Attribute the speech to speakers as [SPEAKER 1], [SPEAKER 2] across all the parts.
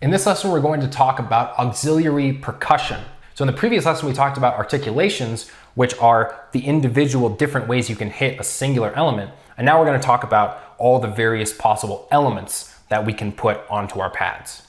[SPEAKER 1] In this lesson, we're going to talk about auxiliary percussion. So in the previous lesson, we talked about articulations, which are the individual different ways you can hit a singular element. And now we're going to talk about all the various possible elements that we can put onto our pads.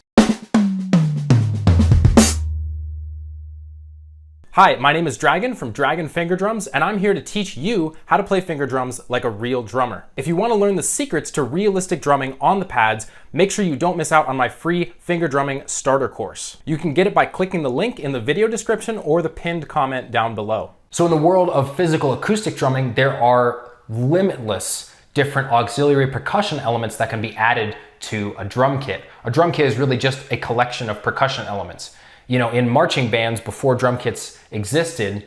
[SPEAKER 1] Hi, my name is Dragon from Dragon Finger Drums, and I'm here to teach you how to play finger drums like a real drummer. If you want to learn the secrets to realistic drumming on the pads, make sure you don't miss out on my free finger drumming starter course. You can get it by clicking the link in the video description or the pinned comment down below. So in the world of physical acoustic drumming, there are limitless different auxiliary percussion elements that can be added to a drum kit. A drum kit is really just a collection of percussion elements. You know, in marching bands before drum kits existed,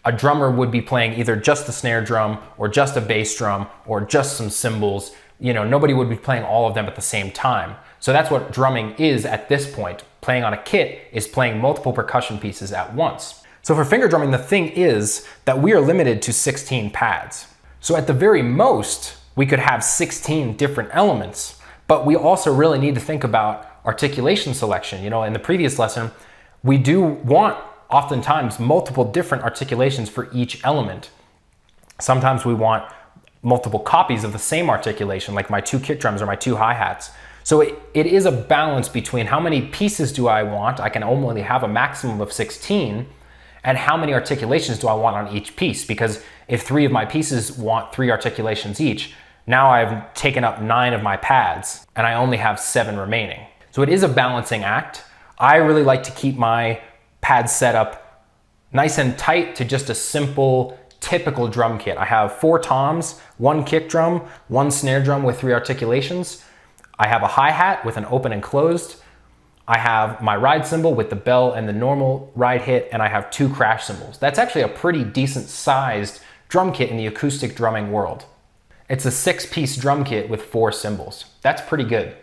[SPEAKER 1] a drummer would be playing either just the snare drum or just a bass drum or just some cymbals. You know, nobody would be playing all of them at the same time. So that's what drumming is at this point. Playing on a kit is playing multiple percussion pieces at once. So for finger drumming, the thing is that we are limited to 16 pads. So at the very most, we could have 16 different elements, but we also really need to think about articulation selection. You know, in the previous lesson, we do want oftentimes multiple different articulations for each element. Sometimes we want multiple copies of the same articulation, like my 2 kick drums or my 2 hi-hats. So it is a balance between how many pieces do I want, I can only have a maximum of 16, and how many articulations do I want on each piece? Because if 3 of my pieces want 3 articulations each, now I've taken up 9 of my pads and I only have 7 remaining. So it is a balancing act. I really like to keep my pad setup nice and tight to just a simple, typical drum kit. I have 4 toms, 1 kick drum, 1 snare drum with 3 articulations. I have a hi-hat with an open and closed. I have my ride cymbal with the bell and the normal ride hit, and I have 2 crash cymbals. That's actually a pretty decent sized drum kit in the acoustic drumming world. It's a 6-piece drum kit with 4 cymbals. That's pretty good.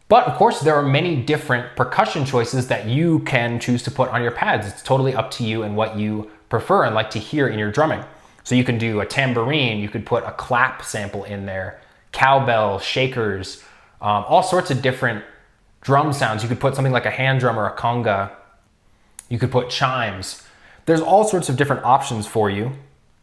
[SPEAKER 1] But of course, there are many different percussion choices that you can choose to put on your pads. It's totally up to you and what you prefer and like to hear in your drumming. So you can do a tambourine, you could put a clap sample in there, cowbell, shakers, all sorts of different drum sounds. You could put something like a hand drum or a conga. You could put chimes. There's all sorts of different options for you.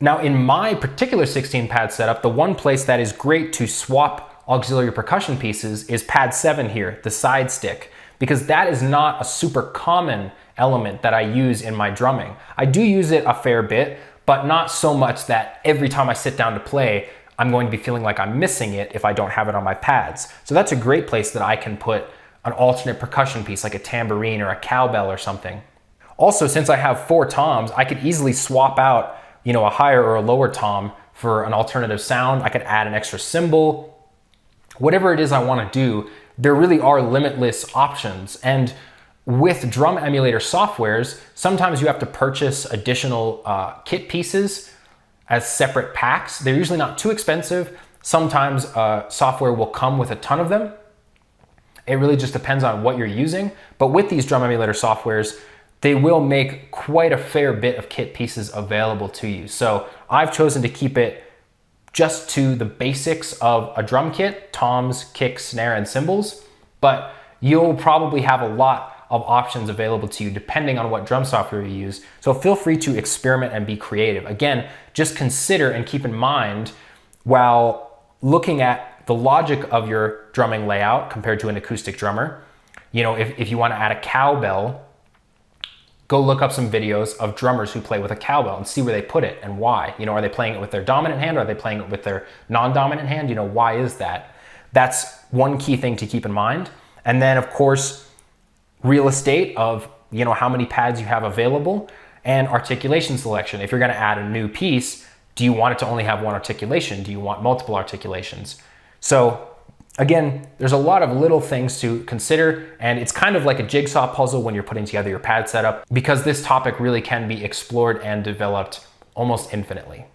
[SPEAKER 1] Now in my particular 16 pad setup, the one place that is great to swap auxiliary percussion pieces is pad 7 here, the side stick, because that is not a super common element that I use in my drumming. I do use it a fair bit, but not so much that every time I sit down to play, I'm going to be feeling like I'm missing it if I don't have it on my pads. So that's a great place that I can put an alternate percussion piece like a tambourine or a cowbell or something. Also, since I have 4 toms, I could easily swap out, you know, a higher or a lower tom for an alternative sound. I could add an extra cymbal. Whatever it is I want to do, there really are limitless options. And with drum emulator softwares, sometimes you have to purchase additional kit pieces as separate packs. They're usually not too expensive. Sometimes software will come with a ton of them. It really just depends on what you're using. But with these drum emulator softwares, they will make quite a fair bit of kit pieces available to you. So I've chosen to keep it just to the basics of a drum kit, toms, kicks, snare, and cymbals, but you'll probably have a lot of options available to you depending on what drum software you use. So feel free to experiment and be creative. Again, just consider and keep in mind while looking at the logic of your drumming layout compared to an acoustic drummer. You know, if you want to add a cowbell, go look up some videos of drummers who play with a cowbell and see where they put it and why. You know, are they playing it with their dominant hand or are they playing it with their non-dominant hand? You know, why is that? That's one key thing to keep in mind. And then of course, real estate of, you know, how many pads you have available and articulation selection. If you're going to add a new piece, do you want it to only have 1 articulation? Do you want multiple articulations? So again, there's a lot of little things to consider, and it's kind of like a jigsaw puzzle when you're putting together your pad setup, because this topic really can be explored and developed almost infinitely.